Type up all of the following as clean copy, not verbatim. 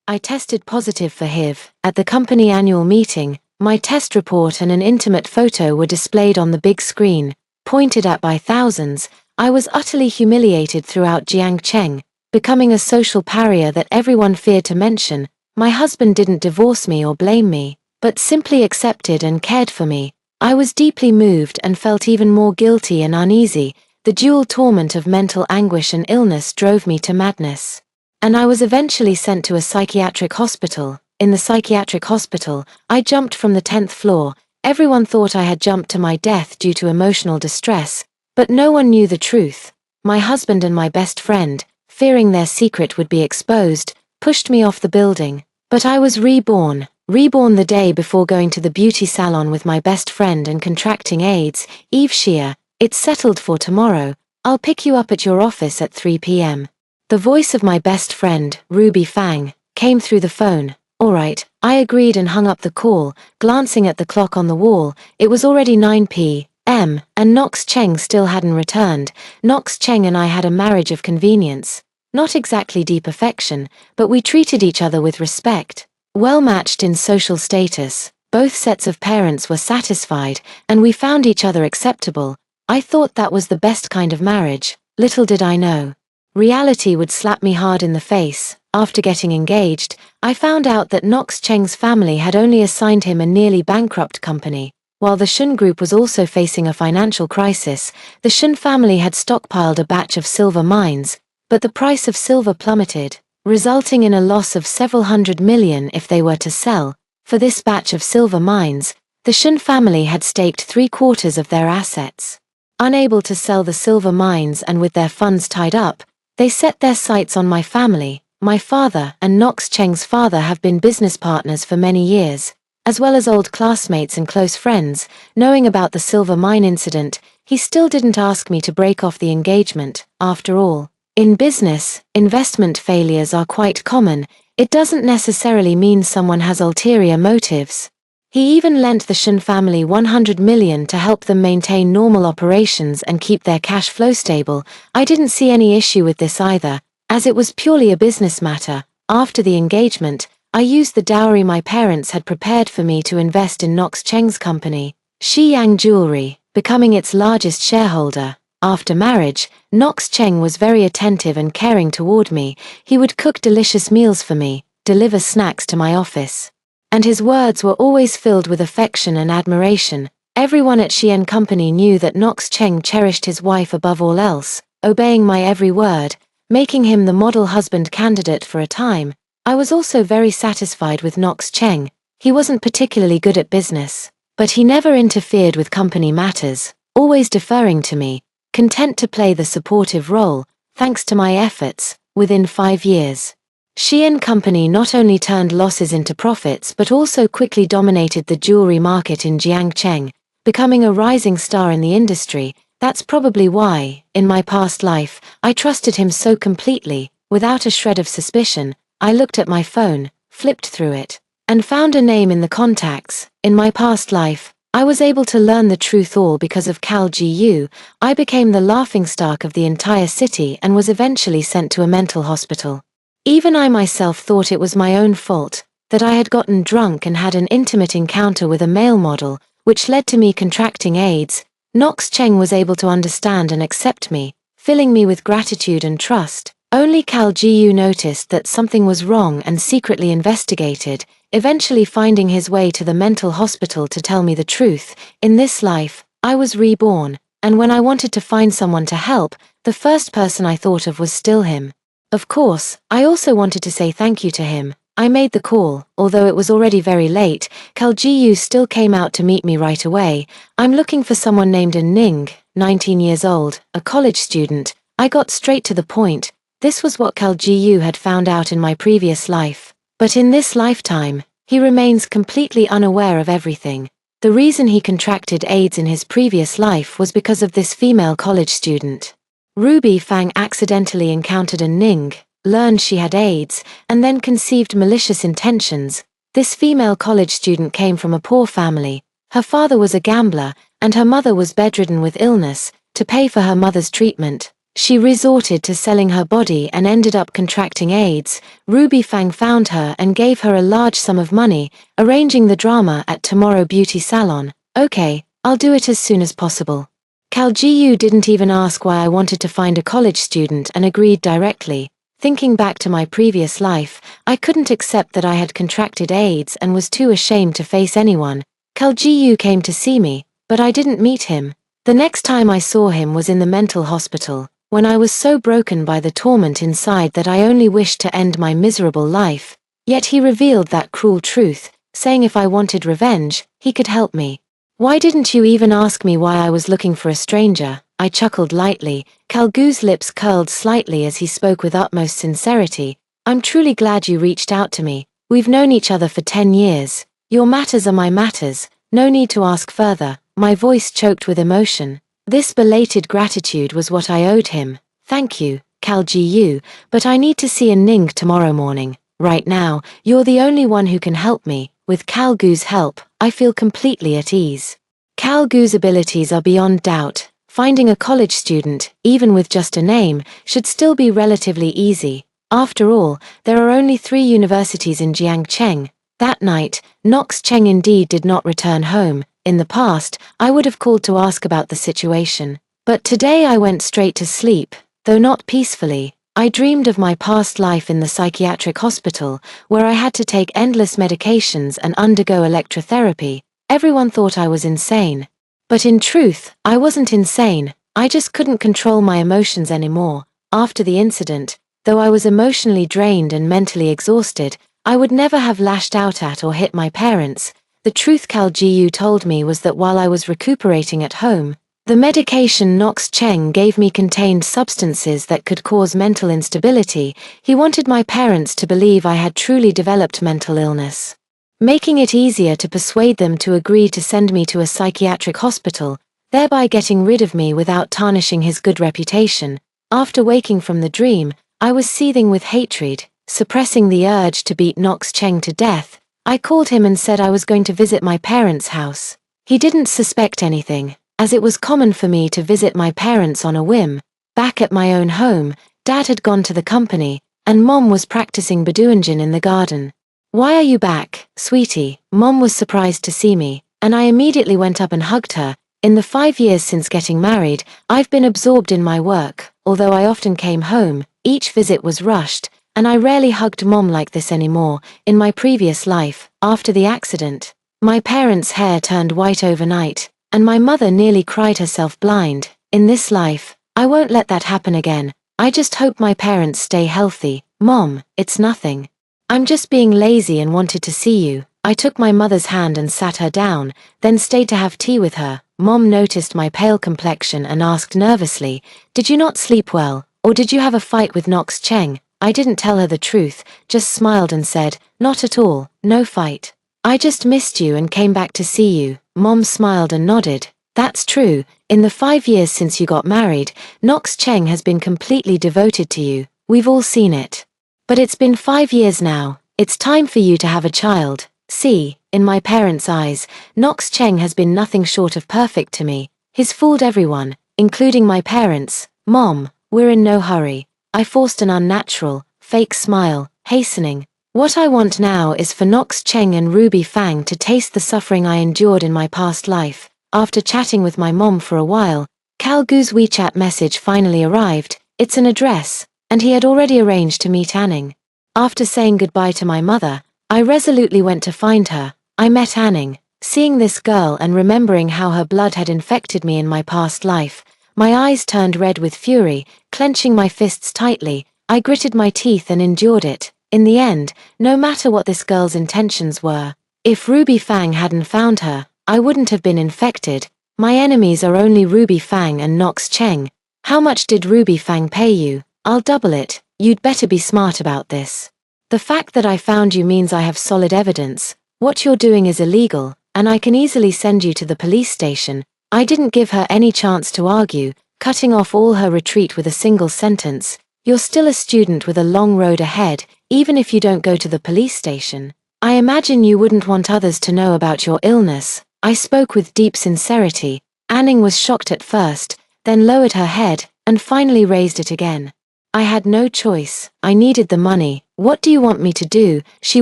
I tested positive for HIV. At the company annual meeting, my test report and an intimate photo were displayed on the big screen, pointed at by thousands. I was utterly humiliated throughout Jiangcheng, becoming a social pariah that everyone feared to mention. My husband didn't divorce me or blame me, but simply accepted and cared for me. I was deeply moved and felt even more guilty and uneasy. The dual torment of mental anguish and illness drove me to madness. And I was eventually sent to a psychiatric hospital. In the psychiatric hospital, I jumped from the 10th floor. Everyone thought I had jumped to my death due to emotional distress, but no one knew the truth. My husband and my best friend, fearing their secret would be exposed, pushed me off the building. But I was reborn the day before going to the beauty salon with my best friend and contracting AIDS. Eve Shia, it's settled for tomorrow. I'll pick you up at your office at 3 p.m. The voice of my best friend, Ruby Fang, came through the phone. All right, I agreed and hung up the call. Glancing at the clock on the wall, it was already 9 p.m., and Knox Cheng still hadn't returned. Knox Cheng and I had a marriage of convenience. Not exactly deep affection, but we treated each other with respect. Well matched in social status, both sets of parents were satisfied, and we found each other acceptable. I thought that was the best kind of marriage. Little did I know. Reality would slap me hard in the face. After getting engaged, I found out that Knox Cheng's family had only assigned him a nearly bankrupt company. While the Shun Group was also facing a financial crisis, the Shun family had stockpiled a batch of silver mines, but the price of silver plummeted, resulting in a loss of several $100 million if they were to sell. For this batch of silver mines, the Shun family had staked 3/4 of their assets. Unable to sell the silver mines and with their funds tied up, they set their sights on my family. My father and Knox Cheng's father have been business partners for many years, as well as old classmates and close friends. Knowing about the silver mine incident, he still didn't ask me to break off the engagement. After all, in business, investment failures are quite common. It doesn't necessarily mean someone has ulterior motives. He even lent the Shun family $100 million to help them maintain normal operations and keep their cash flow stable. I didn't see any issue with this either, as it was purely a business matter. After the engagement, I used the dowry my parents had prepared for me to invest in Knox Cheng's company, Shiyang Jewelry, becoming its largest shareholder. After marriage, Knox Cheng was very attentive and caring toward me. He would cook delicious meals for me, deliver snacks to my office, and his words were always filled with affection and admiration. Everyone at Xian Company knew that Knox Cheng cherished his wife above all else, obeying my every word, making him the model husband candidate for a time. I was also very satisfied with Knox Cheng. He wasn't particularly good at business, but he never interfered with company matters, always deferring to me, content to play the supportive role. Thanks to my efforts, within 5 years, Xian Company not only turned losses into profits but also quickly dominated the jewelry market in Jiangcheng, becoming a rising star in the industry. That's probably why, in my past life, I trusted him so completely, without a shred of suspicion. I looked at my phone, flipped through it, and found a name in the contacts. In my past life, I was able to learn the truth all because of Cal Gu. I became the laughingstock of the entire city and was eventually sent to a mental hospital. Even I myself thought it was my own fault, that I had gotten drunk and had an intimate encounter with a male model, which led to me contracting AIDS. Knox Cheng was able to understand and accept me, filling me with gratitude and trust. Only Cal Gu noticed that something was wrong and secretly investigated, eventually finding his way to the mental hospital to tell me the truth. In this life, I was reborn, and when I wanted to find someone to help, the first person I thought of was still him. Of course, I also wanted to say thank you to him. I made the call. Although it was already very late, Cal Gu still came out to meet me right away. I'm looking for someone named Ning, 19 years old, a college student. I got straight to the point. This was what Cal Gu had found out in my previous life. But in this lifetime, he remains completely unaware of everything. The reason he contracted AIDS in his previous life was because of this female college student. Ruby Fang accidentally encountered Ning, learned she had AIDS, and then conceived malicious intentions. This female college student came from a poor family. Her father was a gambler, and her mother was bedridden with illness. To pay for her mother's treatment, She resorted to selling her body and ended up contracting AIDS. Ruby Fang found her and gave her a large sum of money, arranging the drama at Tomorrow Beauty Salon. Okay, I'll do it as soon as possible. Cal Gu didn't even ask why I wanted to find a college student and agreed directly. Thinking back to my previous life, I couldn't accept that I had contracted AIDS and was too ashamed to face anyone. Cal Gu came to see me, but I didn't meet him. The next time I saw him was in the mental hospital, when I was so broken by the torment inside that I only wished to end my miserable life. Yet he revealed that cruel truth, saying if I wanted revenge, he could help me. Why didn't you even ask me why I was looking for a stranger? I chuckled lightly. Cal Gu's lips curled slightly as he spoke with utmost sincerity. I'm truly glad you reached out to me. We've known each other for 10 years. Your matters are my matters. No need to ask further. My voice choked with emotion. This belated gratitude was what I owed him. Thank you, Cal Gu, but I need to see a Ning tomorrow morning. Right now, you're the only one who can help me. With Cal Gu's help, I feel completely at ease. Cal Gu's abilities are beyond doubt. Finding a college student, even with just a name, should still be relatively easy. After all, there are only 3 universities in Jiangcheng. That night, Knox Cheng indeed did not return home. In the past, I would have called to ask about the situation. But today I went straight to sleep, though not peacefully. I dreamed of my past life in the psychiatric hospital, where I had to take endless medications and undergo electrotherapy. Everyone thought I was insane. But in truth, I wasn't insane. I just couldn't control my emotions anymore. After the incident, though I was emotionally drained and mentally exhausted, I would never have lashed out at or hit my parents. The truth Cal Gu told me was that while I was recuperating at home, the medication Knox Cheng gave me contained substances that could cause mental instability. He wanted my parents to believe I had truly developed mental illness, making it easier to persuade them to agree to send me to a psychiatric hospital, thereby getting rid of me without tarnishing his good reputation. After waking from the dream, I was seething with hatred, suppressing the urge to beat Knox Cheng to death. I called him and said I was going to visit my parents' house. He didn't suspect anything, as it was common for me to visit my parents on a whim. Back at my own home, Dad had gone to the company, and Mom was practicing Bedouinjin in the garden. Why are you back, sweetie? Mom was surprised to see me, and I immediately went up and hugged her. In the 5 years since getting married, I've been absorbed in my work. Although I often came home, each visit was rushed, and I rarely hugged Mom like this anymore. In my previous life, after the accident, my parents' hair turned white overnight, and my mother nearly cried herself blind. In this life, I won't let that happen again. I just hope my parents stay healthy. Mom, it's nothing. I'm just being lazy and wanted to see you. I took my mother's hand and sat her down, then stayed to have tea with her. Mom noticed my pale complexion and asked nervously, "Did you not sleep well, or did you have a fight with Knox Cheng?" I didn't tell her the truth, just smiled and said, "Not at all, no fight. I just missed you and came back to see you." Mom smiled and nodded. "That's true. In the 5 years since you got married, Knox Cheng has been completely devoted to you. We've all seen it. But it's been 5 years now. It's time for you to have a child. See, in my parents' eyes, Knox Cheng has been nothing short of perfect to me. He's fooled everyone, including my parents. Mom, we're in no hurry." I forced an unnatural, fake smile, hastening. "What I want now is for Knox Cheng and Ruby Fang to taste the suffering I endured in my past life." After chatting with my mom for a while, Cal Gu's WeChat message finally arrived. It's an address, and he had already arranged to meet Anning. After saying goodbye to my mother, I resolutely went to find her. I met Anning. Seeing this girl and remembering how her blood had infected me in my past life, my eyes turned red with fury. Clenching my fists tightly, I gritted my teeth and endured it. In the end, no matter what this girl's intentions were, if Ruby Fang hadn't found her, I wouldn't have been infected. My enemies are only Ruby Fang and Knox Cheng. How much did Ruby Fang pay you? I'll double it. You'd better be smart about this. The fact that I found you means I have solid evidence. What you're doing is illegal, and I can easily send you to the police station. I didn't give her any chance to argue, cutting off all her retreat with a single sentence. "You're still a student with a long road ahead, even if you don't go to the police station. I imagine you wouldn't want others to know about your illness." I spoke with deep sincerity. Anning was shocked at first, then lowered her head. and finally raised it again. I had no choice. I needed the money. What do you want me to do? She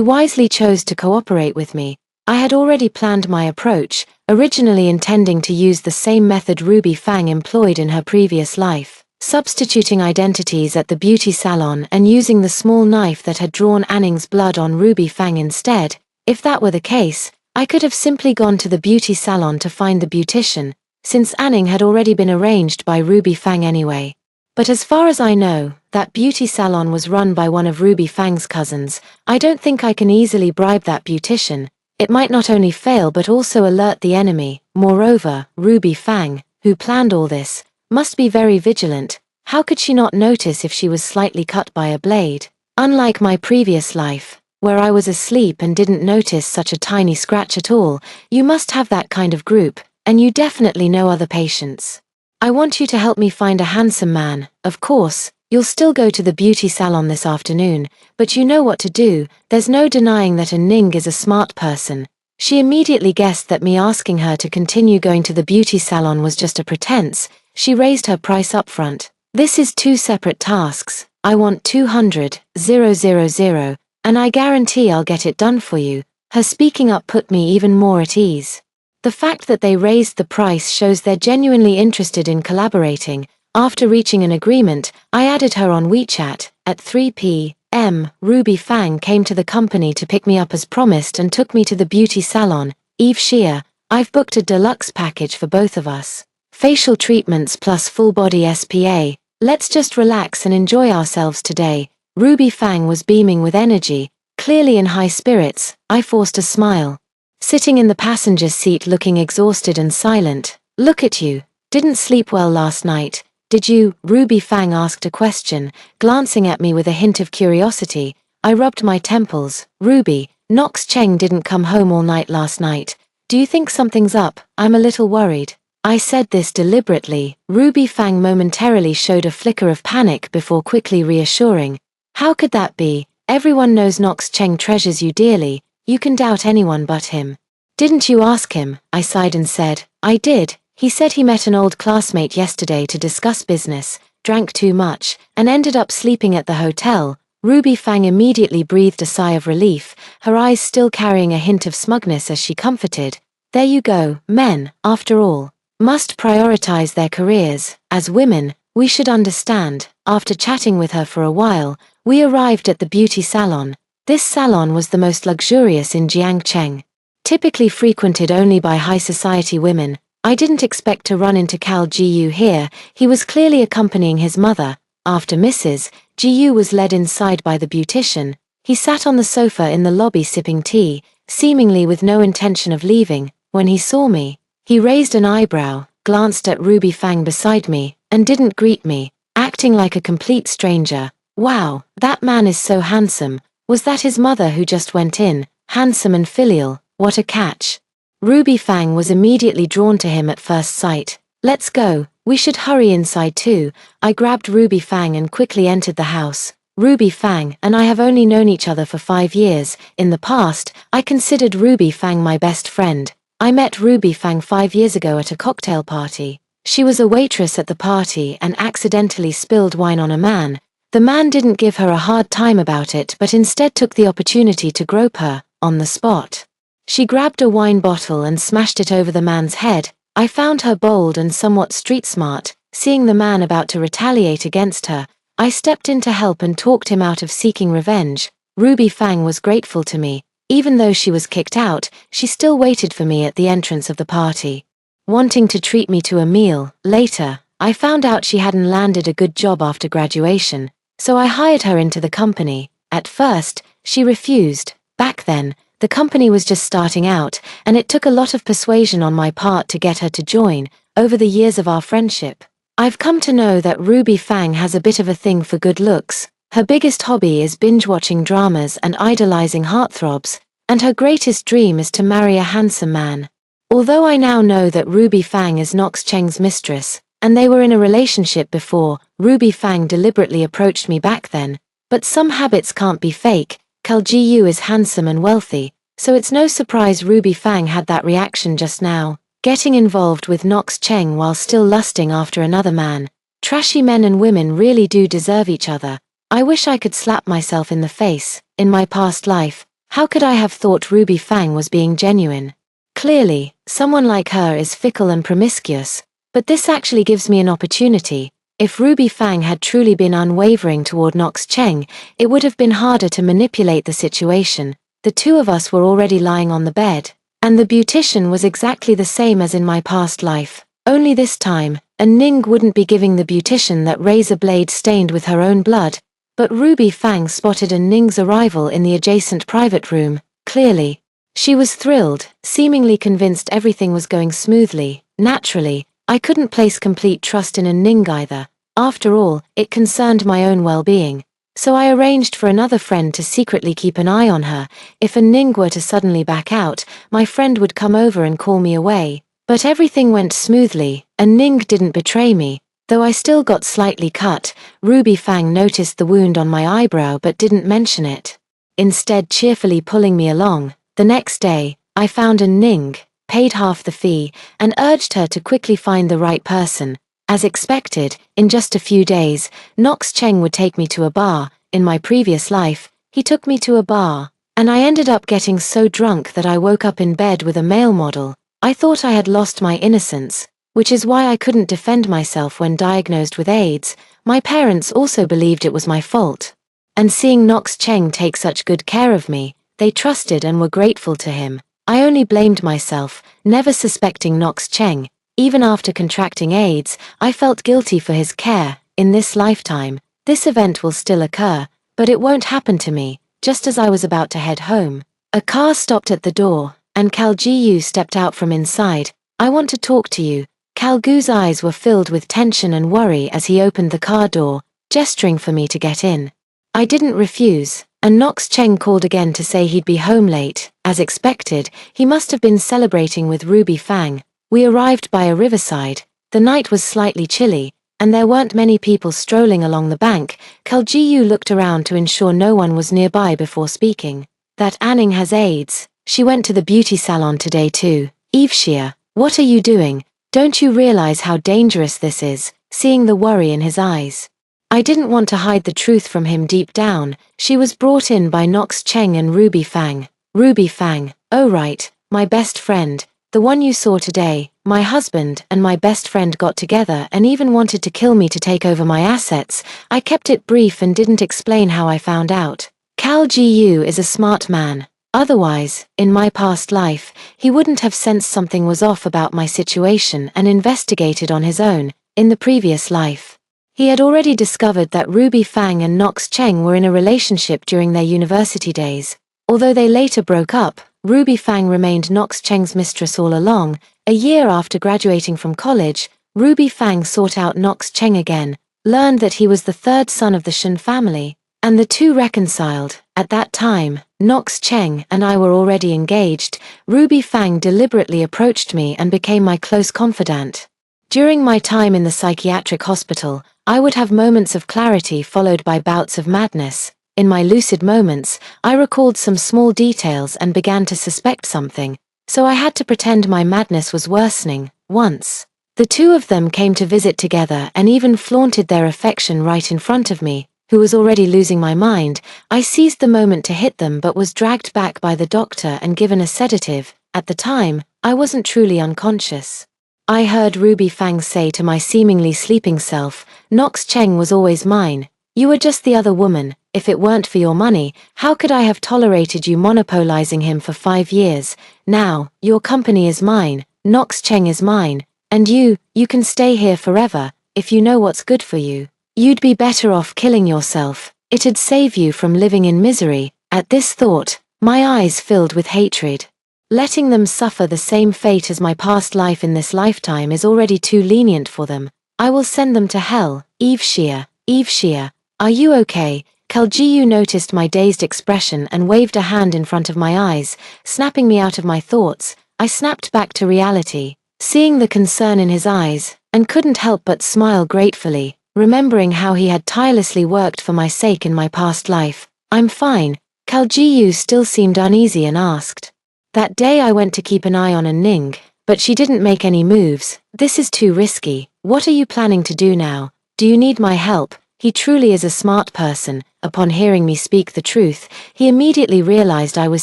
wisely chose to cooperate with me. I had already planned my approach, originally intending to use the same method Ruby Fang employed in her previous life, substituting identities at the beauty salon and using the small knife that had drawn Anning's blood on Ruby Fang instead. If that were the case, I could have simply gone to the beauty salon to find the beautician, since Anning had already been arranged by Ruby Fang anyway. But as far as I know, that beauty salon was run by one of Ruby Fang's cousins. I don't think I can easily bribe that beautician. It might not only fail but also alert the enemy. Moreover, Ruby Fang, who planned all this, must be very vigilant. How could she not notice if she was slightly cut by a blade? Unlike my previous life, where I was asleep and didn't notice such a tiny scratch at all, you must have that kind of group, and you definitely know other patients. I want you to help me find a handsome man. Of course, you'll still go to the beauty salon this afternoon, but you know what to do. There's no denying that Ning is a smart person. She immediately guessed that me asking her to continue going to the beauty salon was just a pretense. She raised her price up front. This is 2 separate tasks. I want 200,000, and I guarantee I'll get it done for you. Her speaking up put me even more at ease. The fact that they raised the price shows they're genuinely interested in collaborating. After reaching an agreement, I added her on WeChat. At 3 p.m., Ruby Fang came to the company to pick me up as promised and took me to the beauty salon. Eve Shea, I've booked a deluxe package for both of us. Facial treatments plus full body SPA. Let's just relax and enjoy ourselves today. Ruby Fang was beaming with energy, clearly in high spirits. I forced a smile. Sitting in the passenger seat looking exhausted and silent. Look at you. Didn't sleep well last night, did you? Ruby Fang asked a question, glancing at me with a hint of curiosity. I rubbed my temples. Ruby, Knox Cheng didn't come home all night last night. Do you think something's up? I'm a little worried. I said this deliberately. Ruby Fang momentarily showed a flicker of panic before quickly reassuring. How could that be? Everyone knows Knox Cheng treasures you dearly. You can doubt anyone but him. Didn't you ask him? I sighed and said, I did. He said he met an old classmate yesterday to discuss business, drank too much, and ended up sleeping at the hotel. Ruby Fang immediately breathed a sigh of relief, her eyes still carrying a hint of smugness as she comforted. There you go, men, after all, must prioritize their careers. As women, we should understand. After chatting with her for a while, we arrived at the beauty salon. This salon was the most luxurious in Jiangcheng. Typically frequented only by high society women, I didn't expect to run into Cal Jiu here. He was clearly accompanying his mother. After Mrs. Jiu was led inside by the beautician, he sat on the sofa in the lobby sipping tea, seemingly with no intention of leaving. When he saw me, he raised an eyebrow, glanced at Ruby Fang beside me, and didn't greet me, acting like a complete stranger. Wow, that man is so handsome. Was that his mother who just went in? Handsome and filial, what a catch. Ruby Fang was immediately drawn to him at first sight. Let's go, we should hurry inside too. I grabbed Ruby Fang and quickly entered the house. Ruby Fang and I have only known each other for 5 years. In the past, I considered Ruby Fang my best friend. I met Ruby Fang 5 years ago at a cocktail party. She was a waitress at the party and accidentally spilled wine on a man. The man didn't give her a hard time about it but instead took the opportunity to grope her, on the spot. She grabbed a wine bottle and smashed it over the man's head. I found her bold and somewhat street smart. Seeing the man about to retaliate against her, I stepped in to help and talked him out of seeking revenge. Ruby Fang was grateful to me. Even though she was kicked out, she still waited for me at the entrance of the party, wanting to treat me to a meal. Later, I found out she hadn't landed a good job after graduation, so I hired her into the company. At first, she refused. Back then, the company was just starting out, and it took a lot of persuasion on my part to get her to join. Over the years of our friendship, I've come to know that Ruby Fang has a bit of a thing for good looks. Her biggest hobby is binge-watching dramas and idolizing heartthrobs, and her greatest dream is to marry a handsome man. Although I now know that Ruby Fang is Knox Cheng's mistress, and they were in a relationship before, Ruby Fang deliberately approached me back then. But some habits can't be fake. Cal Jiu is handsome and wealthy, so it's no surprise Ruby Fang had that reaction just now. Getting involved with Knox Cheng while still lusting after another man. Trashy men and women really do deserve each other. I wish I could slap myself in the face. In my past life, how could I have thought Ruby Fang was being genuine? Clearly, someone like her is fickle and promiscuous, but this actually gives me an opportunity. If Ruby Fang had truly been unwavering toward Knox Cheng, it would have been harder to manipulate the situation. The two of us were already lying on the bed, and the beautician was exactly the same as in my past life. Only this time, Ning wouldn't be giving the beautician that razor blade stained with her own blood, but Ruby Fang spotted Ning's arrival in the adjacent private room. Clearly, she was thrilled, seemingly convinced everything was going smoothly. Naturally, I couldn't place complete trust in Ning either. After all, it concerned my own well-being. So I arranged for another friend to secretly keep an eye on her. If Ning were to suddenly back out, my friend would come over and call me away. But everything went smoothly, and Ning didn't betray me. Though I still got slightly cut, Ruby Fang noticed the wound on my eyebrow but didn't mention it. Instead, cheerfully pulling me along. The next day, I found Ning, paid half the fee, and urged her to quickly find the right person. As expected, in just a few days, Knox Cheng would take me to a bar. In my previous life, he took me to a bar, and I ended up getting so drunk that I woke up in bed with a male model. I thought I had lost my innocence, which is why I couldn't defend myself when diagnosed with AIDS. My parents also believed it was my fault. And seeing Knox Cheng take such good care of me, they trusted and were grateful to him. I only blamed myself, never suspecting Knox Cheng. Even after contracting AIDS, I felt guilty for his care. In this lifetime, this event will still occur, but it won't happen to me. Just as I was about to head home, a car stopped at the door, and Kaljiyu stepped out from inside. "I want to talk to you." Kalgu's eyes were filled with tension and worry as he opened the car door, gesturing for me to get in. I didn't refuse, and Knox Cheng called again to say he'd be home late. As expected, he must have been celebrating with Ruby Fang. We arrived by a riverside. The night was slightly chilly, and there weren't many people strolling along the bank. Kaljiyu looked around to ensure no one was nearby before speaking. "That Anning has AIDS. She went to the beauty salon today too." "Eveshia, what are you doing? Don't you realize how dangerous this is?" Seeing the worry in his eyes, I didn't want to hide the truth from him deep down. She was brought in by Knox Cheng and Ruby Fang. "Ruby Fang, oh right, my best friend, the one you saw today. My husband and my best friend got together and even wanted to kill me to take over my assets." I kept it brief and didn't explain how I found out. Kaljiyu is a smart man. Otherwise, in my past life, he wouldn't have sensed something was off about my situation and investigated on his own. In the previous life, he had already discovered that Ruby Fang and Knox Cheng were in a relationship during their university days. Although they later broke up, Ruby Fang remained Knox Cheng's mistress all along. A year after graduating from college, Ruby Fang sought out Knox Cheng again, learned that he was the third son of the Shen family, and the two reconciled. At that time, Knox Cheng and I were already engaged. Ruby Fang deliberately approached me and became my close confidant. During my time in the psychiatric hospital, I would have moments of clarity followed by bouts of madness. In my lucid moments, I recalled some small details and began to suspect something, so I had to pretend my madness was worsening. Once, the two of them came to visit together and even flaunted their affection right in front of me, who was already losing my mind. I seized the moment to hit them but was dragged back by the doctor and given a sedative. At the time, I wasn't truly unconscious. I heard Ruby Fang say to my seemingly sleeping self, "Knox Cheng was always mine. You were just the other woman. If it weren't for your money, how could I have tolerated you monopolizing him for 5 years? Now, your company is mine, Knox Cheng is mine, and you can stay here forever, if you know what's good for you. You'd be better off killing yourself. It'd save you from living in misery." At this thought, my eyes filled with hatred. Letting them suffer the same fate as my past life in this lifetime is already too lenient for them. I will send them to hell. Eveshia, are you okay?" Kaljiyu noticed my dazed expression and waved a hand in front of my eyes, snapping me out of my thoughts. I snapped back to reality, seeing the concern in his eyes, and couldn't help but smile gratefully, remembering how he had tirelessly worked for my sake in my past life. "I'm fine." Kaljiyu still seemed uneasy and asked. "That day I went to keep an eye on Ning, but she didn't make any moves. This is too risky. What are you planning to do now?" Do you need my help? He truly is a smart person. Upon hearing me speak the truth, he immediately realized I was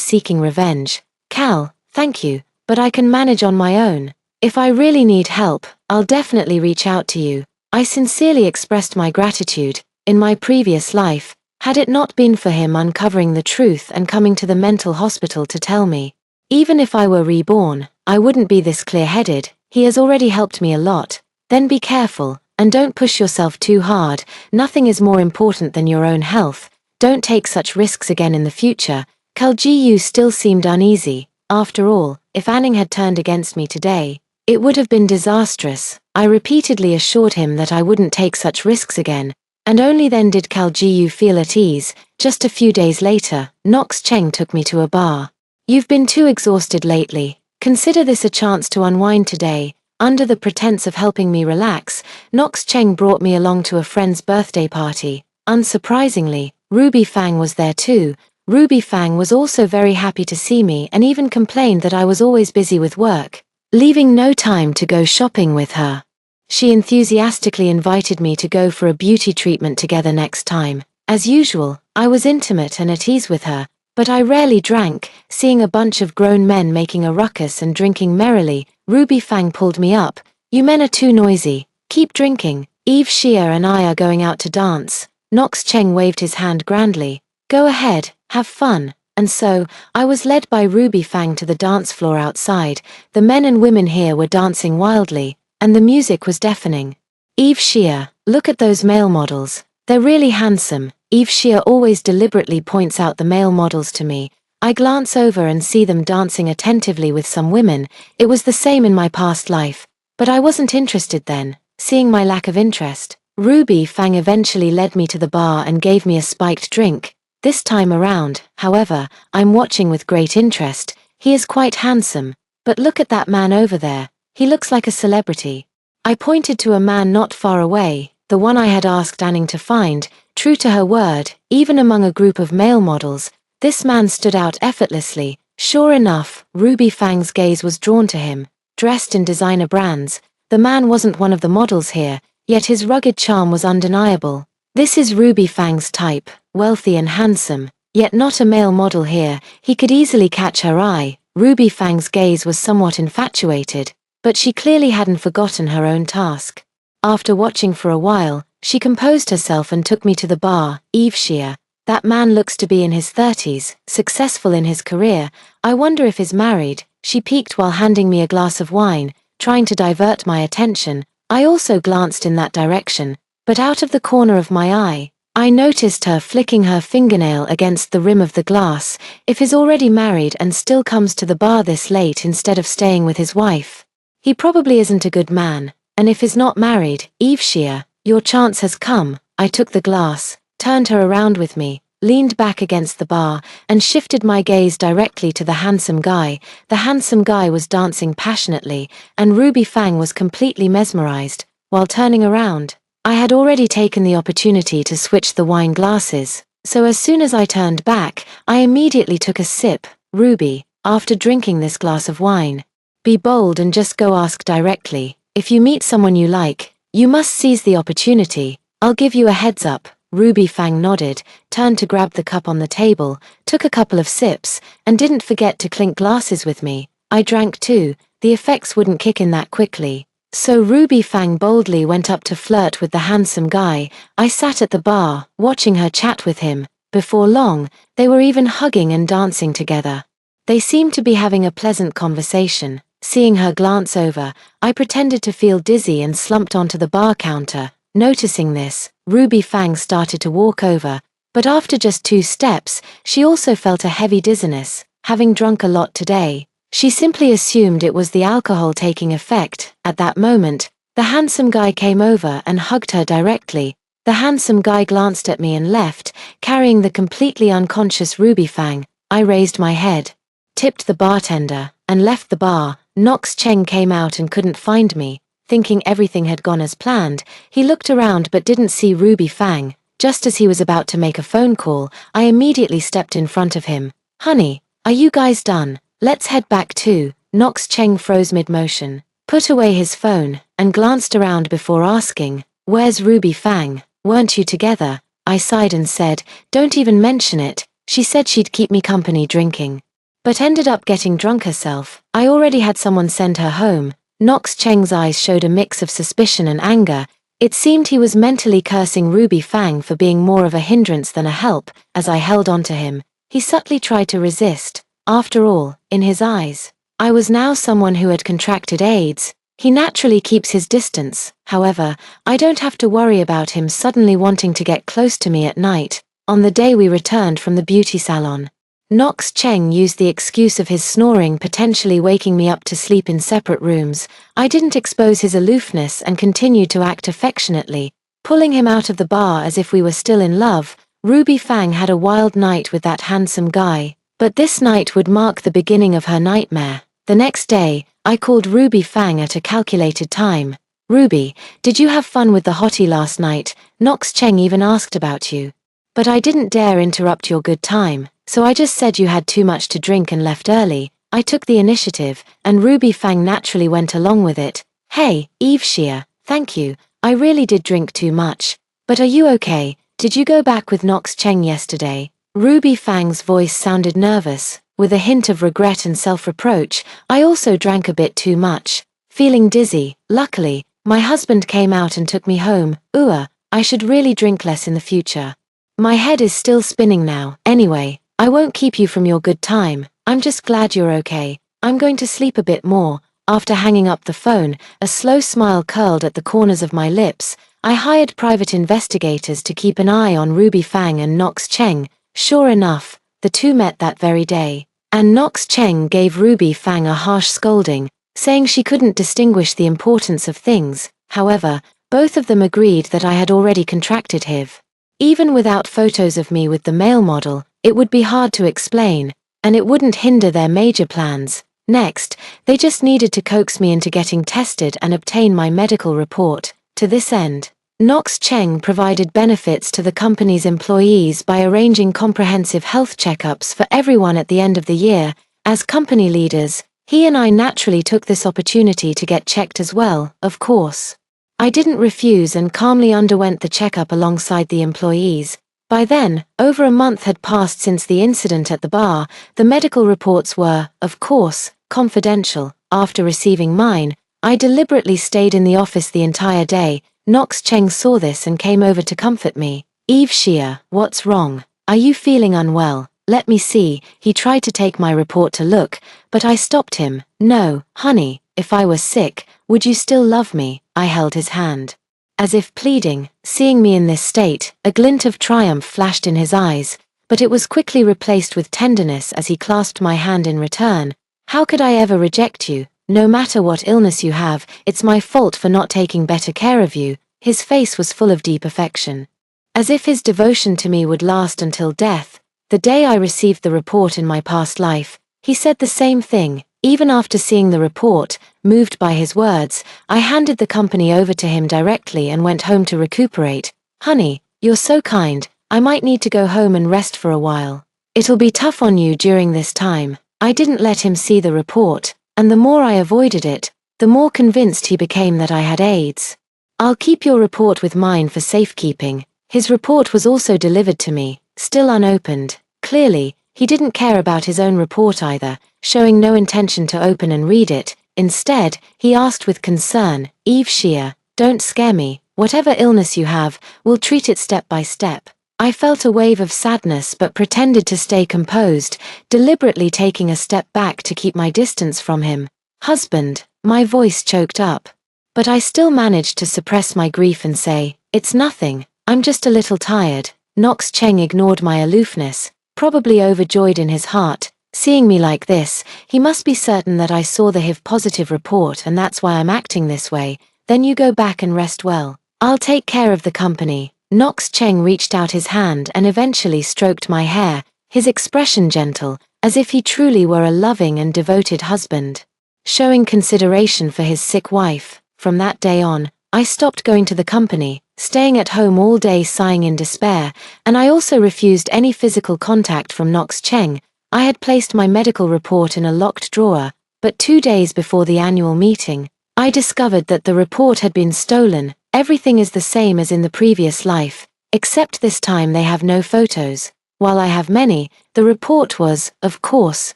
seeking revenge. Cal, thank you, but I can manage on my own. If I really need help, I'll definitely reach out to you. I sincerely expressed my gratitude. In my previous life, had it not been for him uncovering the truth and coming to the mental hospital to tell me, even if I were reborn, I wouldn't be this clear-headed. He has already helped me a lot. Then be careful, and don't push yourself too hard. Nothing is more important than your own health. Don't take such risks again in the future. Gu still seemed uneasy. After all, if Anning had turned against me today, it would have been disastrous. I repeatedly assured him that I wouldn't take such risks again, and only then did Gu feel at ease. Just a few days later, Nox Cheng took me to a bar. You've been too exhausted lately. Consider this a chance to unwind today. Under the pretense of helping me relax, Nox Cheng brought me along to a friend's birthday party. Unsurprisingly, Ruby Fang was there too. Ruby Fang was also very happy to see me and even complained that I was always busy with work, leaving no time to go shopping with her. She enthusiastically invited me to go for a beauty treatment together next time. As usual, I was intimate and at ease with her, but I rarely drank. Seeing a bunch of grown men making a ruckus and drinking merrily, Ruby Fang pulled me up. You men are too noisy. Keep drinking. Eve Shia and I are going out to dance. Nox Cheng waved his hand grandly. Go ahead, have fun. And so, I was led by Ruby Fang to the dance floor outside. The men and women here were dancing wildly, and the music was deafening. Eve Shia, look at those male models. They're really handsome. Eve Shia always deliberately points out the male models to me. I glance over and see them dancing attentively with some women. It was the same in my past life, but I wasn't interested then. Seeing my lack of interest, Ruby Fang eventually led me to the bar and gave me a spiked drink. This time around, however, I'm watching with great interest. He is quite handsome, but look at that man over there. He looks like a celebrity. I pointed to a man not far away, the one I had asked Anning to find. True to her word, even among a group of male models, this man stood out effortlessly. Sure enough, Ruby Fang's gaze was drawn to him. Dressed in designer brands, the man wasn't one of the models here, yet his rugged charm was undeniable. This is Ruby Fang's type, wealthy and handsome, yet not a male model here. He could easily catch her eye. Ruby Fang's gaze was somewhat infatuated, but she clearly hadn't forgotten her own task. After watching for a while, she composed herself and took me to the bar. Eve Shia, that man looks to be in his 30s, successful in his career. I wonder if he's married. She peeked while handing me a glass of wine, trying to divert my attention. I also glanced in that direction, but out of the corner of my eye, I noticed her flicking her fingernail against the rim of the glass. If he's already married and still comes to the bar this late instead of staying with his wife, he probably isn't a good man. And if he's not married, Eve Shia, your chance has come. I took the glass, turned her around with me, leaned back against the bar, and shifted my gaze directly to the handsome guy. The handsome guy was dancing passionately, and Ruby Fang was completely mesmerized. While turning around, I had already taken the opportunity to switch the wine glasses, so as soon as I turned back, I immediately took a sip. Ruby, after drinking this glass of wine, be bold and just go ask directly. If you meet someone you like, you must seize the opportunity. I'll give you a heads up. Ruby Fang nodded, turned to grab the cup on the table, took a couple of sips, and didn't forget to clink glasses with me. I drank too. The effects wouldn't kick in that quickly. So Ruby Fang boldly went up to flirt with the handsome guy. I sat at the bar, watching her chat with him. Before long, they were even hugging and dancing together. They seemed to be having a pleasant conversation. Seeing her glance over, I pretended to feel dizzy and slumped onto the bar counter. Noticing this, Ruby Fang started to walk over, but after just 2 steps, she also felt a heavy dizziness. Having drunk a lot today, she simply assumed it was the alcohol taking effect. At that moment, the handsome guy came over and hugged her directly. The handsome guy glanced at me and left, carrying the completely unconscious Ruby Fang. I raised my head, tipped the bartender, and left the bar. Nox Cheng came out and couldn't find me. Thinking everything had gone as planned, he looked around but didn't see Ruby Fang. Just as he was about to make a phone call, I immediately stepped in front of him. Honey, are you guys done? Let's head back too. Nox Cheng froze mid-motion, put away his phone, and glanced around before asking, Where's Ruby Fang? Weren't you together? I sighed and said, don't even mention it. She said she'd keep me company drinking, but ended up getting drunk herself. I already had someone send her home. Knox Cheng's eyes showed a mix of suspicion and anger. It seemed he was mentally cursing Ruby Fang for being more of a hindrance than a help. As I held on to him, he subtly tried to resist. After all, in his eyes, I was now someone who had contracted AIDS. He naturally keeps his distance. However, I don't have to worry about him suddenly wanting to get close to me at night. On the day we returned from the beauty salon, Knox Cheng used the excuse of his snoring potentially waking me up to sleep in separate rooms. I didn't expose his aloofness and continued to act affectionately, pulling him out of the bar as if we were still in love. Ruby Fang had a wild night with that handsome guy, but this night would mark the beginning of her nightmare. The next day, I called Ruby Fang at a calculated time. Ruby, did you have fun with the hottie last night? Knox Cheng even asked about you. But I didn't dare interrupt your good time. So I just said you had too much to drink and left early. I took the initiative, and Ruby Fang naturally went along with it. Hey, Eve Shia, thank you. I really did drink too much. But are you okay? Did you go back with Knox Cheng yesterday? Ruby Fang's voice sounded nervous, with a hint of regret and self-reproach. I also drank a bit too much, feeling dizzy. Luckily, my husband came out and took me home. I should really drink less in the future. My head is still spinning now. Anyway, I won't keep you from your good time. I'm just glad you're okay. I'm going to sleep a bit more. After hanging up the phone, a slow smile curled at the corners of my lips. I hired private investigators to keep an eye on Ruby Fang and Knox Cheng. Sure enough, the two met that very day, and Knox Cheng gave Ruby Fang a harsh scolding, saying she couldn't distinguish the importance of things. However, both of them agreed that I had already contracted HIV. Even without photos of me with the male model, it would be hard to explain, and it wouldn't hinder their major plans. Next, they just needed to coax me into getting tested and obtain my medical report. To this end, Knox Cheng provided benefits to the company's employees by arranging comprehensive health checkups for everyone at the end of the year. As company leaders, he and I naturally took this opportunity to get checked as well, of course. I didn't refuse and calmly underwent the checkup alongside the employees. By then, over a month had passed since the incident at the bar. The medical reports were, of course, confidential. After receiving mine, I deliberately stayed in the office the entire day. Knox Cheng saw this and came over to comfort me. Eve Shia, what's wrong? Are you feeling unwell? Let me see. He tried to take my report to look, but I stopped him. No, honey, if I were sick, would you still love me? I held his hand, as if pleading. Seeing me in this state, a glint of triumph flashed in his eyes, but it was quickly replaced with tenderness as he clasped my hand in return. How could I ever reject you? No matter what illness you have, it's my fault for not taking better care of you. His face was full of deep affection, as if his devotion to me would last until death. The day I received the report in my past life, he said the same thing. Even after seeing the report, moved by his words, I handed the company over to him directly and went home to recuperate. Honey, you're so kind. I might need to go home and rest for a while. It'll be tough on you during this time. I didn't let him see the report, and the more I avoided it, the more convinced he became that I had AIDS. I'll keep your report with mine for safekeeping. His report was also delivered to me, still unopened. Clearly, he didn't care about his own report either, showing no intention to open and read it. Instead, he asked with concern, Eve Shia, don't scare me. Whatever illness you have, we'll treat it step by step. I felt a wave of sadness but pretended to stay composed, deliberately taking a step back to keep my distance from him. Husband, my voice choked up. But I still managed to suppress my grief and say, it's nothing, I'm just a little tired. Knox Cheng ignored my aloofness, probably overjoyed in his heart. Seeing me like this, he must be certain that I saw the HIV-positive report and that's why I'm acting this way. Then you go back and rest well. I'll take care of the company. Knox Cheng reached out his hand and eventually stroked my hair, his expression gentle, as if he truly were a loving and devoted husband, showing consideration for his sick wife. From that day on, I stopped going to the company, staying at home all day sighing in despair, and I also refused any physical contact from Knox Cheng. I had placed my medical report in a locked drawer, but 2 days before the annual meeting, I discovered that the report had been stolen. Everything is the same as in the previous life, except this time they have no photos. While I have many, the report was, of course,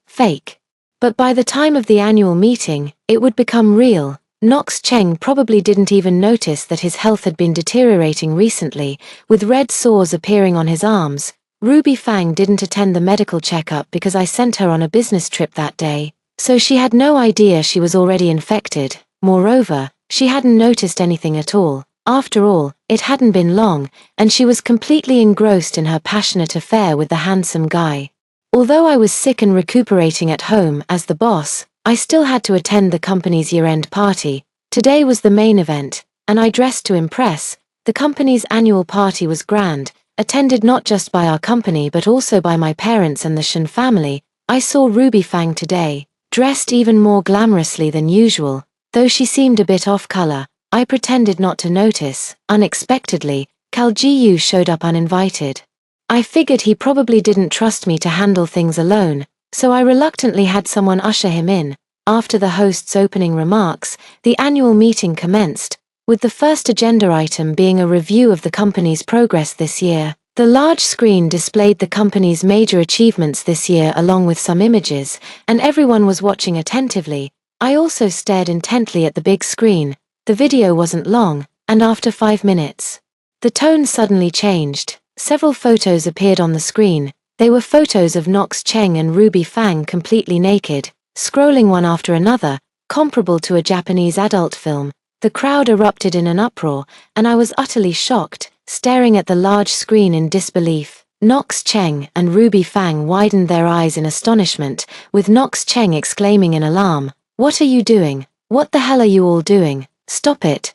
fake. But by the time of the annual meeting, it would become real. Knox Cheng probably didn't even notice that his health had been deteriorating recently, with red sores appearing on his arms. Ruby Fang didn't attend the medical checkup because I sent her on a business trip that day, so she had no idea she was already infected. Moreover, she hadn't noticed anything at all. After all, it hadn't been long, and she was completely engrossed in her passionate affair with the handsome guy. Although I was sick and recuperating at home as the boss, I still had to attend the company's year-end party. Today was the main event, and I dressed to impress. The company's annual party was grand, attended not just by our company but also by my parents and the Shen family. I saw Ruby Fang today, dressed even more glamorously than usual. Though she seemed a bit off-color, I pretended not to notice. Unexpectedly, Cal Jiyu showed up uninvited. I figured he probably didn't trust me to handle things alone, so I reluctantly had someone usher him in. After the host's opening remarks, the annual meeting commenced, with the first agenda item being a review of the company's progress this year. The large screen displayed the company's major achievements this year along with some images, and everyone was watching attentively. I also stared intently at the big screen. The video wasn't long, and after 5 minutes, the tone suddenly changed. Several photos appeared on the screen. They were photos of Knox Cheng and Ruby Fang completely naked, scrolling one after another, comparable to a Japanese adult film. The crowd erupted in an uproar, and I was utterly shocked, staring at the large screen in disbelief. Knox Cheng and Ruby Fang widened their eyes in astonishment, with Knox Cheng exclaiming in alarm, "What are you doing? What the hell are you all doing? Stop it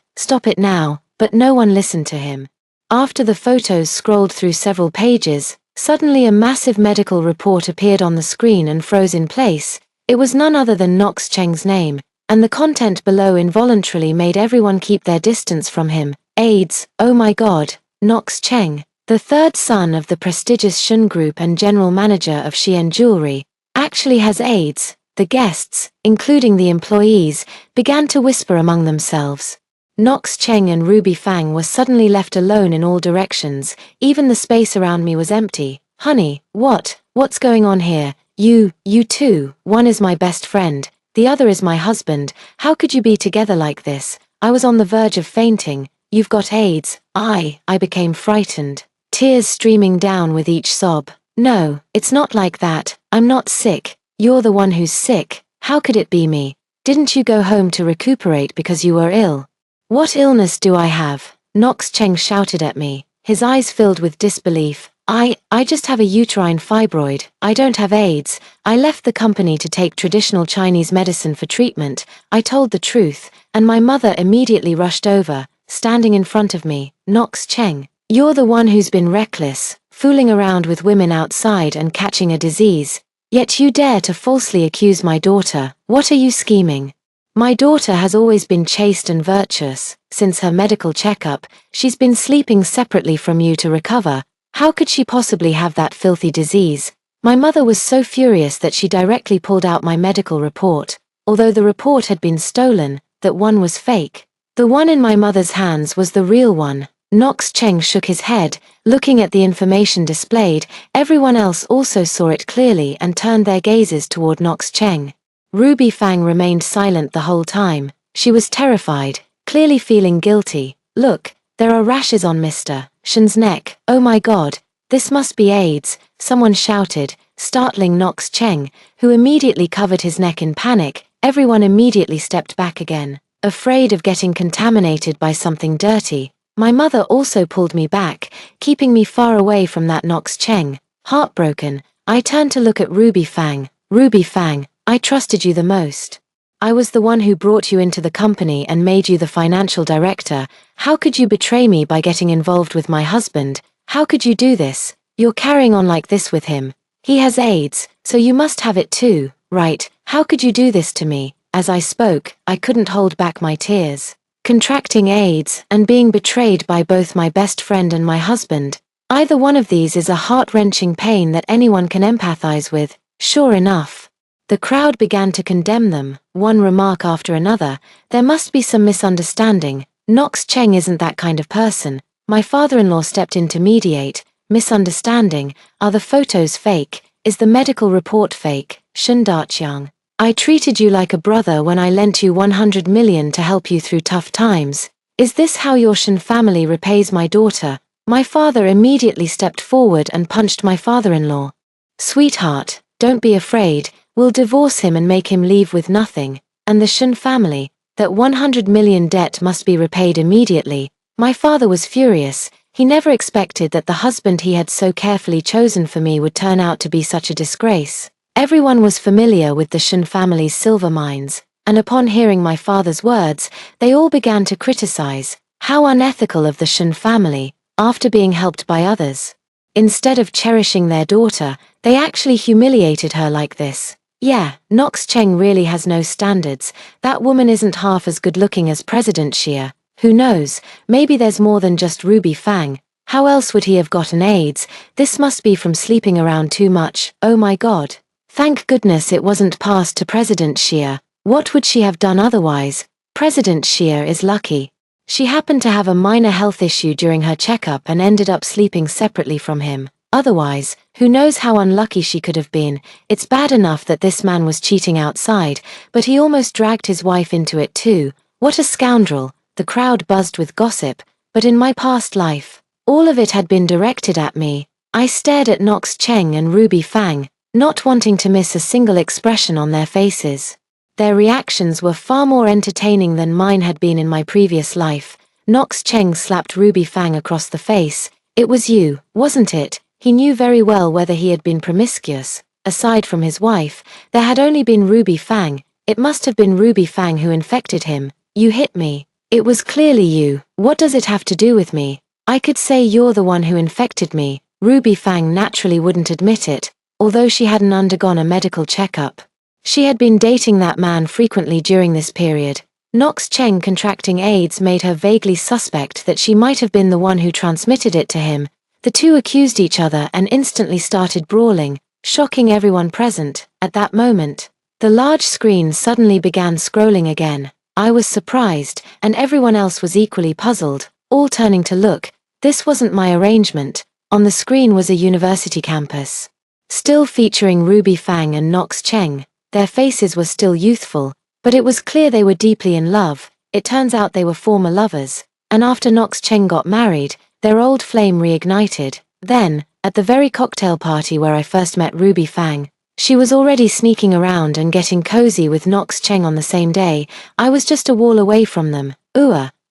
now," but no one listened to him. After the photos scrolled through several pages, suddenly a massive medical report appeared on the screen and froze in place. It was none other than Knox Cheng's name, and the content below involuntarily made everyone keep their distance from him. AIDS, oh my god, Knox Cheng, the third son of the prestigious Shun Group and general manager of Xian Jewelry, actually has AIDS. The guests, including the employees, began to whisper among themselves. Knox Cheng and Ruby Fang were suddenly left alone in all directions. Even the space around me was empty. "Honey, what's going on here? You two, one is my best friend, the other is my husband. How could you be together like this?" I was on the verge of fainting. "You've got AIDS." I became frightened, tears streaming down with each sob. "No, it's not like that. I'm not sick. You're the one who's sick. How could it be me? Didn't you go home to recuperate because you were ill?" "What illness do I have?" Knox Cheng shouted at me, his eyes filled with disbelief. I just have a uterine fibroid. I don't have AIDS. I left the company to take traditional Chinese medicine for treatment." I told the truth, and my mother immediately rushed over, standing in front of me. "Knox Cheng, you're the one who's been reckless, fooling around with women outside and catching a disease. Yet you dare to falsely accuse my daughter. What are you scheming?" "My daughter has always been chaste and virtuous. Since her medical checkup, she's been sleeping separately from you to recover. How could she possibly have that filthy disease?" My mother was so furious that she directly pulled out my medical report. Although the report had been stolen, that one was fake. The one in my mother's hands was the real one. Knox Cheng shook his head, looking at the information displayed. Everyone else also saw it clearly and turned their gazes toward Knox Cheng. Ruby Fang remained silent the whole time. She was terrified, clearly feeling guilty. "Look, there are rashes on Mr. Shen's neck. Oh my god, this must be AIDS," someone shouted, startling Knox Cheng, who immediately covered his neck in panic. Everyone immediately stepped back again, afraid of getting contaminated by something dirty. My mother also pulled me back, keeping me far away from that Knox Cheng. Heartbroken, I turned to look at Ruby Fang. "Ruby Fang, I trusted you the most. I was the one who brought you into the company and made you the financial director. How could you betray me by getting involved with my husband? How could you do this? You're carrying on like this with him. He has AIDS, so you must have it too, right? How could you do this to me?" As I spoke, I couldn't hold back my tears. Contracting AIDS and being betrayed by both my best friend and my husband. Either one of these is a heart-wrenching pain that anyone can empathize with. Sure enough, the crowd began to condemn them, one remark after another. "There must be some misunderstanding. Knox Cheng isn't that kind of person. My father-in-law stepped in to mediate. Misunderstanding. Are the photos fake? Is the medical report fake? Shun Dachiang. I treated you like a brother when I lent you 100 million to help you through tough times. Is this how your Shun family repays my daughter? My father immediately stepped forward and punched my father-in-law. Sweetheart, don't be afraid, we'll divorce him and make him leave with nothing. And the Shun family, that 100 million debt must be repaid immediately. My father was furious. He never expected that the husband he had so carefully chosen for me would turn out to be such a disgrace. Everyone was familiar with the Shun family's silver mines, and upon hearing my father's words, they all began to criticize. How unethical of the Shun family, after being helped by others. Instead of cherishing their daughter, they actually humiliated her like this. Yeah, Knox Cheng really has no standards. That woman isn't half as good looking as President Xia. Who knows, maybe there's more than just Ruby Fang. How else would he have gotten AIDS? This must be from sleeping around too much. Oh my god. Thank goodness it wasn't passed to President Xia. What would she have done otherwise? President Xia is lucky. She happened to have a minor health issue during her checkup and ended up sleeping separately from him. Otherwise, who knows how unlucky she could have been. It's bad enough that this man was cheating outside, but he almost dragged his wife into it too. What a scoundrel. The crowd buzzed with gossip, but in my past life, all of it had been directed at me. I stared at Knox Cheng and Ruby Fang, not wanting to miss a single expression on their faces. Their reactions were far more entertaining than mine had been in my previous life. Knox Cheng slapped Ruby Fang across the face. It was you, wasn't it? He knew very well whether he had been promiscuous. Aside from his wife, there had only been Ruby Fang. It must have been Ruby Fang who infected him. You hit me. It was clearly you. What does it have to do with me? I could say you're the one who infected me. Ruby Fang naturally wouldn't admit it, although she hadn't undergone a medical checkup. She had been dating that man frequently during this period. Knox Cheng contracting AIDS made her vaguely suspect that she might have been the one who transmitted it to him. The two accused each other and instantly started brawling, shocking everyone present. At that moment, the large screen suddenly began scrolling again. I was surprised, and everyone else was equally puzzled, all turning to look. This wasn't my arrangement. On the screen was a university campus, still featuring Ruby Fang and Knox Cheng. Their faces were still youthful, but it was clear they were deeply in love. It turns out they were former lovers, and after Knox Cheng got married, their old flame reignited. Then, at the very cocktail party where I first met Ruby Fang, she was already sneaking around and getting cozy with Knox Cheng on the same day. I was just a wall away from them.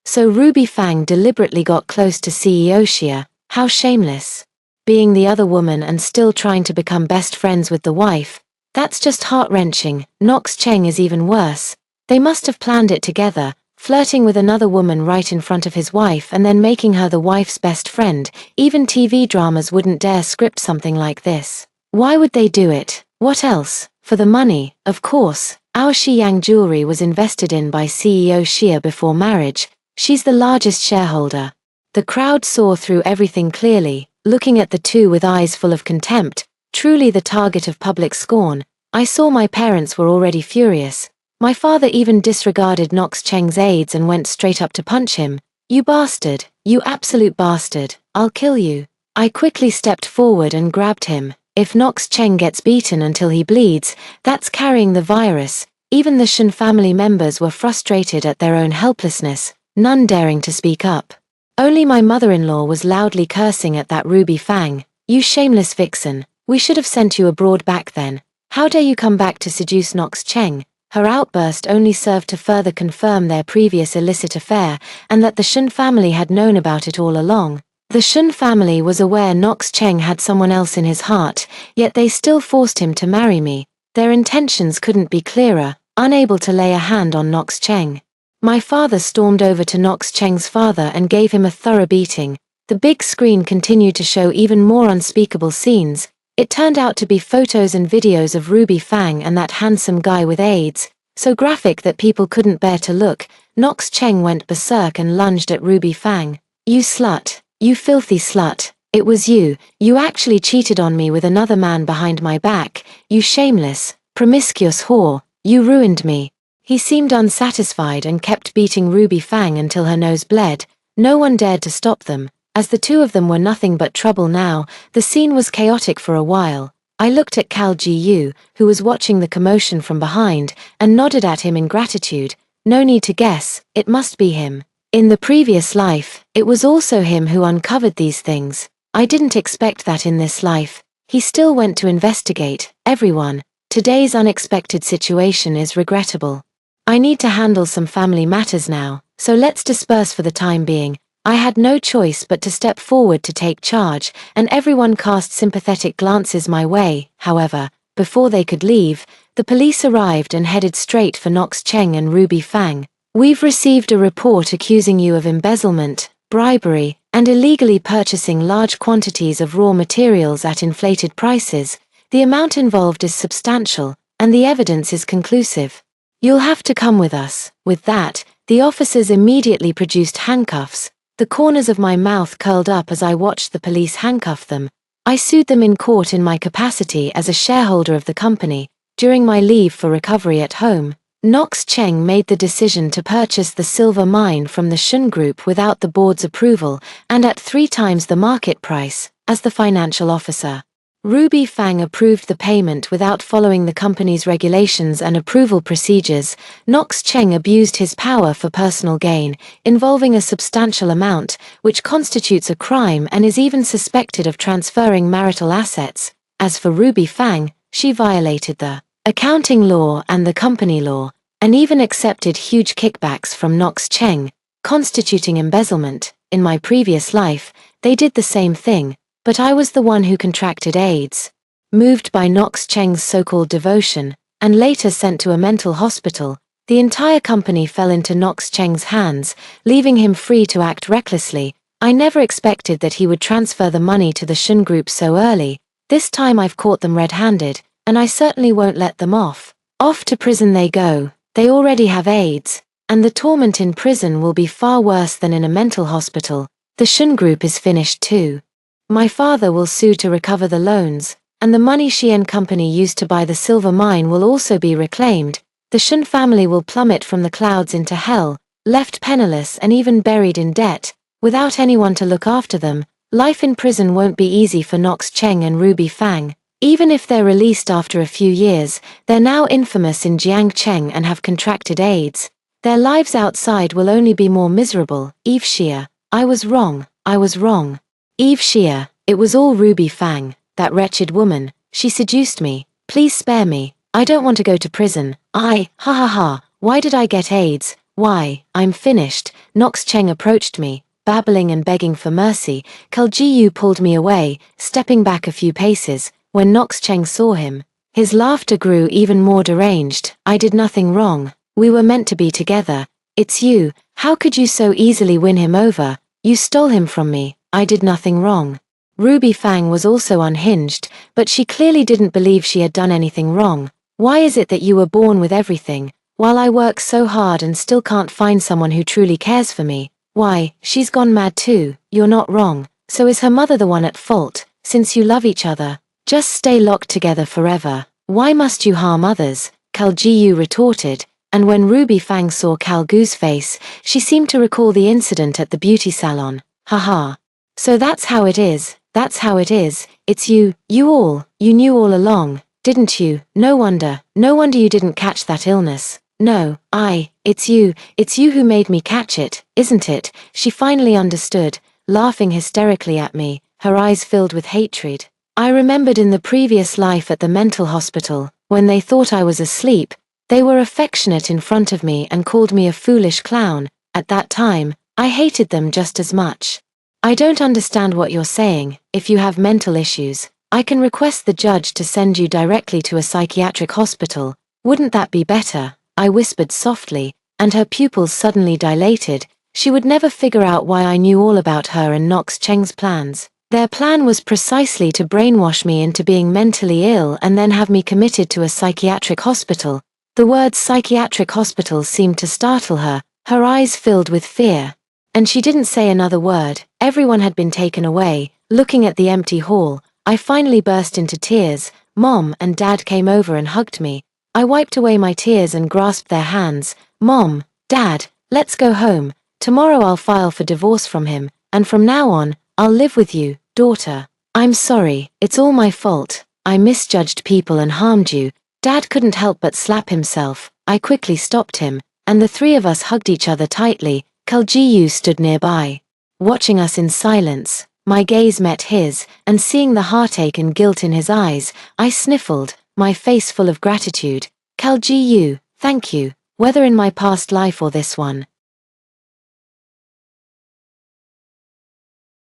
So Ruby Fang deliberately got close to CEO Xia. How shameless. Being the other woman and still trying to become best friends with the wife. That's just heart-wrenching. Knox Cheng is even worse. They must have planned it together, flirting with another woman right in front of his wife and then making her the wife's best friend. Even TV dramas wouldn't dare script something like this. Why would they do it? What else? For the money, of course. Our Xiyang jewelry was invested in by CEO Xia before marriage. She's the largest shareholder. The crowd saw through everything clearly, looking at the two with eyes full of contempt. Truly the target of public scorn. I saw my parents were already furious. My father even disregarded Knox Cheng's AIDS and went straight up to punch him. You bastard, you absolute bastard, I'll kill you. I quickly stepped forward and grabbed him. If Knox Cheng gets beaten until he bleeds, that's carrying the virus. Even the Shun family members were frustrated at their own helplessness, none daring to speak up. Only my mother-in-law was loudly cursing at that Ruby Fang. You shameless vixen. We should have sent you abroad back then. How dare you come back to seduce Knox Cheng? Her outburst only served to further confirm their previous illicit affair, and that the Shun family had known about it all along. The Shun family was aware Knox Cheng had someone else in his heart, yet they still forced him to marry me. Their intentions couldn't be clearer, unable to lay a hand on Knox Cheng. My father stormed over to Knox Cheng's father and gave him a thorough beating. The big screen continued to show even more unspeakable scenes. It turned out to be photos and videos of Ruby Fang and that handsome guy with AIDS, so graphic that people couldn't bear to look. Knox Cheng went berserk and lunged at Ruby Fang. You slut, you filthy slut, it was you actually cheated on me with another man behind my back, you shameless, promiscuous whore, you ruined me. He seemed unsatisfied and kept beating Ruby Fang until her nose bled. No one dared to stop them. As the two of them were nothing but trouble now, the scene was chaotic for a while. I looked at Cal Gu, who was watching the commotion from behind, and nodded at him in gratitude. No need to guess, it must be him. In the previous life, it was also him who uncovered these things. I didn't expect that in this life. He still went to investigate. Everyone. Today's unexpected situation is regrettable. I need to handle some family matters now, so let's disperse for the time being. I had no choice but to step forward to take charge, and everyone cast sympathetic glances my way. However, before they could leave, the police arrived and headed straight for Knox Cheng and Ruby Fang. We've received a report accusing you of embezzlement, bribery, and illegally purchasing large quantities of raw materials at inflated prices. The amount involved is substantial, and the evidence is conclusive. You'll have to come with us. With that, the officers immediately produced handcuffs. The corners of my mouth curled up as I watched the police handcuff them. I sued them in court in my capacity as a shareholder of the company. During my leave for recovery at home, Knox Cheng made the decision to purchase the silver mine from the Shun Group without the board's approval and at 3 times the market price. As the financial officer, Ruby Fang approved the payment without following the company's regulations and approval procedures. Knox Cheng abused his power for personal gain, involving a substantial amount, which constitutes a crime and is even suspected of transferring marital assets. As for Ruby Fang, she violated the accounting law and the company law, and even accepted huge kickbacks from Knox Cheng, constituting embezzlement. In my previous life, they did the same thing. But I was the one who contracted AIDS. Moved by Knox Cheng's so-called devotion, and later sent to a mental hospital, the entire company fell into Knox Cheng's hands, leaving him free to act recklessly. I never expected that he would transfer the money to the Shun Group so early. This time I've caught them red-handed, and I certainly won't let them off. Off to prison they go. They already have AIDS, and the torment in prison will be far worse than in a mental hospital. The Shun Group is finished too. My father will sue to recover the loans, and the money she and company used to buy the silver mine will also be reclaimed. The Shun family will plummet from the clouds into hell, left penniless and even buried in debt, without anyone to look after them. Life in prison won't be easy for Knox Cheng and Ruby Fang. Even if they're released after a few years, they're now infamous in Jiangcheng and have contracted AIDS. Their lives outside will only be more miserable. Eve Xia, I was wrong. Eve Xia, it was all Ruby Fang, that wretched woman. She seduced me. Please spare me. I don't want to go to prison. Why did I get AIDS? Why, I'm finished. Knox Cheng approached me, babbling and begging for mercy. Cal Gu pulled me away, stepping back a few paces. When Knox Cheng saw him, his laughter grew even more deranged. I did nothing wrong. We were meant to be together. It's you. How could you so easily win him over? You stole him from me. I did nothing wrong. Ruby Fang was also unhinged, but she clearly didn't believe she had done anything wrong. Why is it that you were born with everything, while I work so hard and still can't find someone who truly cares for me? Why, she's gone mad too. You're not wrong. So is her mother the one at fault? Since you love each other, just stay locked together forever. Why must you harm others? Cal Gu retorted, and when Ruby Fang saw Cal Gu's face, she seemed to recall the incident at the beauty salon. Haha. So that's how it is. It's you knew all along, didn't you? No wonder you didn't catch that illness. No, it's you who made me catch it, isn't it? She finally understood, laughing hysterically at me, her eyes filled with hatred. I remembered in the previous life at the mental hospital, when they thought I was asleep, they were affectionate in front of me and called me a foolish clown. At that time, I hated them just as much. I don't understand what you're saying. If you have mental issues, I can request the judge to send you directly to a psychiatric hospital. Wouldn't that be better? I whispered softly, and her pupils suddenly dilated. She would never figure out why I knew all about her and Knox Cheng's plans. Their plan was precisely to brainwash me into being mentally ill and then have me committed to a psychiatric hospital. The word psychiatric hospital seemed to startle her. Her eyes filled with fear. And she didn't say another word. Everyone had been taken away. Looking at the empty hall, I finally burst into tears. Mom and Dad came over and hugged me. I wiped away my tears and grasped their hands. Mom, Dad, let's go home. Tomorrow I'll file for divorce from him, and from now on, I'll live with you, daughter. I'm sorry, it's all my fault. I misjudged people and harmed you. Dad couldn't help but slap himself. I quickly stopped him, and the three of us hugged each other tightly. Kaljiu stood nearby, watching us in silence. My gaze met his, and seeing the heartache and guilt in his eyes, I sniffled, my face full of gratitude. Kaljiu, thank you, whether in my past life or this one.